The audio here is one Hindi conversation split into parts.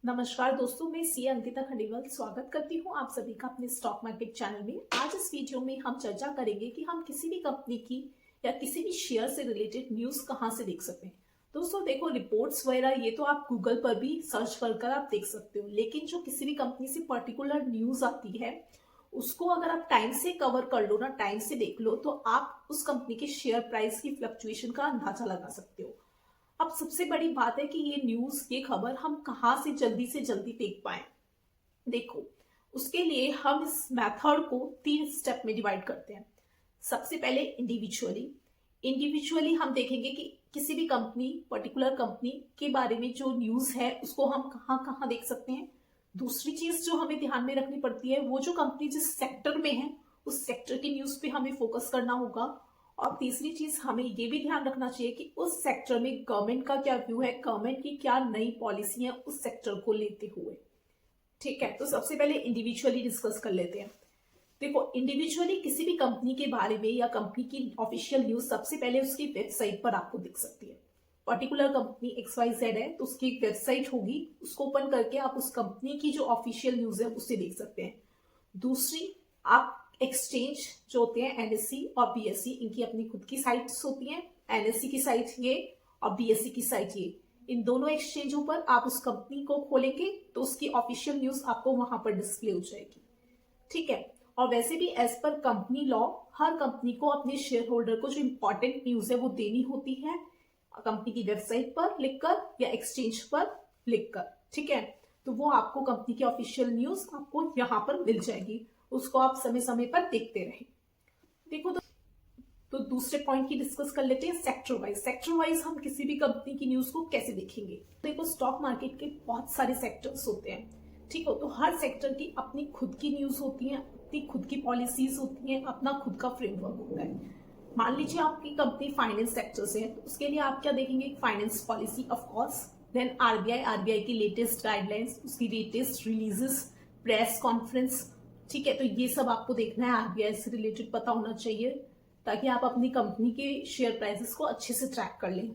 नमस्कार दोस्तों, मैं सी अंकिता खंडेलवाल स्वागत करती हूं आप सभी का अपने स्टॉक मार्केट चैनल में। आज इस वीडियो में हम चर्चा करेंगे कि हम किसी भी कंपनी की या किसी भी शेयर से रिलेटेड न्यूज कहां से देख सकते हैं। दोस्तों देखो, रिपोर्ट्स वगैरह ये तो आप गूगल पर भी सर्च कर आप देख सकते हो, लेकिन जो किसी भी कंपनी से पर्टिकुलर न्यूज आती है उसको अगर आप टाइम से कवर कर लो ना, टाइम से देख लो, तो आप उस कंपनी के शेयर प्राइस की फ्लक्चुएशन का अंदाजा लगा सकते हो। अब सबसे बड़ी बात है कि ये न्यूज, ये खबर हम कहां से जल्दी देख पाए। देखो, उसके लिए हम इस मेथड को 3 स्टेप में डिवाइड करते हैं। सबसे पहले इंडिविजुअली हम देखेंगे कि किसी भी कंपनी, पर्टिकुलर कंपनी के बारे में जो न्यूज है उसको हम कहां कहां देख सकते हैं। दूसरी चीज जो हमें ध्यान में रखनी पड़ती है, वो जो कंपनी जिस सेक्टर में है उस सेक्टर की न्यूज पे हमें फोकस करना होगा। और तीसरी चीज हमें ये भी ध्यान रखना चाहिए कि उस सेक्टर में गवर्नमेंट का क्या व्यू है, गवर्नमेंट की क्या नई पॉलिसी है उस सेक्टर को लेते हुए। ठीक है, तो सबसे पहले इंडिविजुअली डिस्कस कर लेते हैं। देखो, इंडिविजुअली किसी भी कंपनी के बारे में या कंपनी की ऑफिशियल न्यूज सबसे पहले उसकी वेबसाइट पर आपको दिख सकती है। पर्टिकुलर कंपनी XYZ है तो उसकी एक वेबसाइट होगी, उसको ओपन करके आप उस कंपनी की जो ऑफिशियल न्यूज है उससे देख सकते हैं। दूसरी, आप एक्सचेंज जो होते हैं NSE और BSE, इनकी अपनी खुद की साइट्स होती हैं। NSE की साइट ये और BSE की साइट ये, इन दोनों एक्सचेंजों पर आप उस कंपनी को खोलेंगे तो उसकी ऑफिशियल न्यूज आपको वहां पर डिस्प्ले हो जाएगी। ठीक है, और वैसे भी एज पर कंपनी लॉ हर कंपनी को अपने शेयर होल्डर को जो इंपॉर्टेंट न्यूज है वो देनी होती है, कंपनी की वेबसाइट पर लिखकर या एक्सचेंज पर लिखकर। ठीक है, तो वो आपको कंपनी की ऑफिशियल न्यूज आपको यहाँ पर मिल जाएगी, उसको आप समय समय पर देखते रहें। देखो, तो दूसरे पॉइंट की डिस्कस कर लेते हैं सेक्टर वाइज हम किसी भी कंपनी की न्यूज को कैसे देखेंगे। देखो, स्टॉक मार्केट के बहुत सारे सेक्टर्स होते हैं। ठीक हो, तो हर सेक्टर की अपनी खुद की न्यूज होती है, अपनी खुद की पॉलिसीज होती है, अपना खुद का फ्रेमवर्क होता है। मान लीजिए आपकी कंपनी फाइनेंस सेक्टर से है, तो उसके लिए आप क्या देखेंगे? Finance policy of course, then RBI की लेटेस्ट गाइडलाइंस, उसकी लेटेस्ट रिलीजेस, प्रेस कॉन्फ्रेंस। ठीक है, तो ये सब आपको देखना है, आरबीआई से रिलेटेड पता होना चाहिए ताकि आप अपनी कंपनी के शेयर प्राइसेस को अच्छे से ट्रैक कर लें।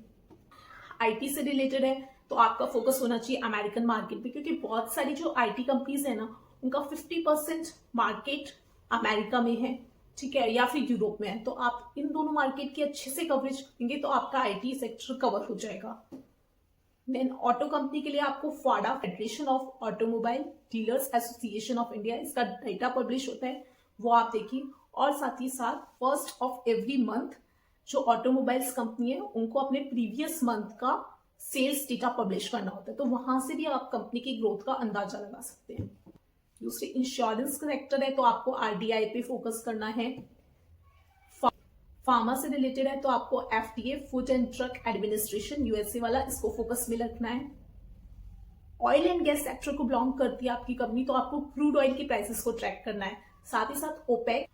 आईटी से रिलेटेड है तो आपका फोकस होना चाहिए अमेरिकन मार्केट पे, क्योंकि बहुत सारी जो आईटी कंपनीज है ना, उनका 50% मार्केट अमेरिका में है, ठीक है, या फिर यूरोप में है। तो आप इन दोनों मार्केट की अच्छे से कवरेज करेंगे तो आपका आईटी सेक्टर कवर हो जाएगा। देन ऑटो कंपनी के लिए आपको FADA, federation of automobile dealers association of India, इसका डेटा पब्लिश होता है, वो आप देखिए। और साथ ही साथ फर्स्ट ऑफ एवरी मंथ जो ऑटोमोबाइल्स कंपनी है उनको अपने प्रीवियस मंथ का सेल्स डेटा पब्लिश करना होता है, तो वहां से भी आप कंपनी की ग्रोथ का अंदाजा लगा सकते हैं। दूसरी, इंश्योरेंस सेक्टर है तो आपको आरडीआई पे फोकस करना है। फार्मा से रिलेटेड है तो आपको FDA, food and drug administration USA वाला, इसको फोकस में रखना है। ऑयल एंड गैस सेक्टर को बिलोंग करती है आपकी कंपनी, तो आपको क्रूड ऑयल की प्राइसेस को ट्रैक करना है। साथ ही साथ OPEC,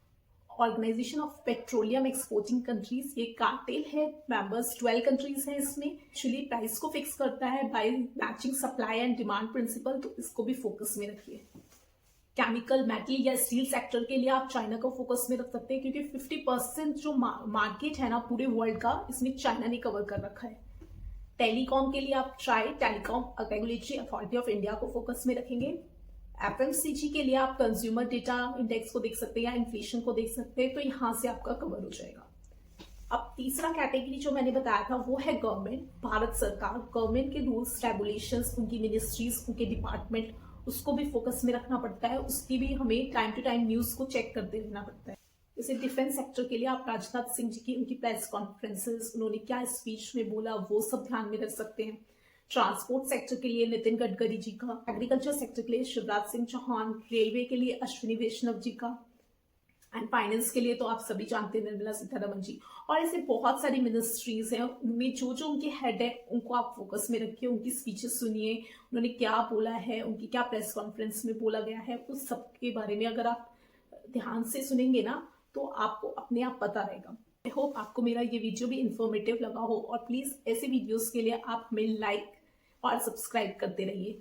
organisation of petroleum exporting countries, ये कार्टेल है, मेंबर्स 12 कंट्रीज हैं इसमें। एक्चुअली प्राइस को फिक्स करता है by matching supply and demand principle, तो इसको भी फोकस में रखिए। केमिकल, मेटल या स्टील सेक्टर के लिए आप चाइना को फोकस में रख सकते हैं, क्योंकि 50% जो मार्केट है ना पूरे वर्ल्ड का, इसमें चाइना ने कवर कर रखा है। टेलीकॉम के लिए आप telecom regulatory authority of India को फोकस में रखेंगे। FMCG के लिए आप कंज्यूमर डेटा इंडेक्स को देख सकते हैं या इन्फ्लेशन को देख सकते हैं, तो यहां से आपका कवर हो जाएगा। अब तीसरा कैटेगरी जो मैंने बताया था वो है गवर्नमेंट, भारत सरकार, गवर्नमेंट के रूल्स रेगुलेशंस, उनकी मिनिस्ट्रीज, उनके डिपार्टमेंट, उसको भी फोकस में रखना पड़ता है। उसकी भी हमें टाइम टू टाइम न्यूज को चेक करते रहना पड़ता है। जैसे डिफेंस सेक्टर के लिए आप राजनाथ सिंह जी की उनकी प्रेस कॉन्फ्रेंसेस, उन्होंने क्या स्पीच में बोला, वो सब ध्यान में रख सकते हैं। ट्रांसपोर्ट सेक्टर के लिए नितिन गडकरी जी का, एग्रीकल्चर सेक्टर के लिए शिवराज सिंह चौहान, रेलवे के लिए अश्विनी वैष्णव जी का, एंड फाइनेंस के लिए तो आप सभी जानते हैं निर्मला सीतारमण जी। और ऐसे बहुत सारी मिनिस्ट्रीज हैं, उनमें जो जो उनके हेड है उनको आप फोकस में रखिए, उनकी स्पीचेस सुनिए, उन्होंने क्या बोला है, उनकी क्या प्रेस कॉन्फ्रेंस में बोला गया है, उस सब के बारे में अगर आप ध्यान से सुनेंगे ना तो आपको अपने आप पता रहेगा। आई होप आपको मेरा ये वीडियो भी इंफॉर्मेटिव लगा हो, और प्लीज ऐसे वीडियोस के लिए आप हमें लाइक और सब्सक्राइब करते रहिए।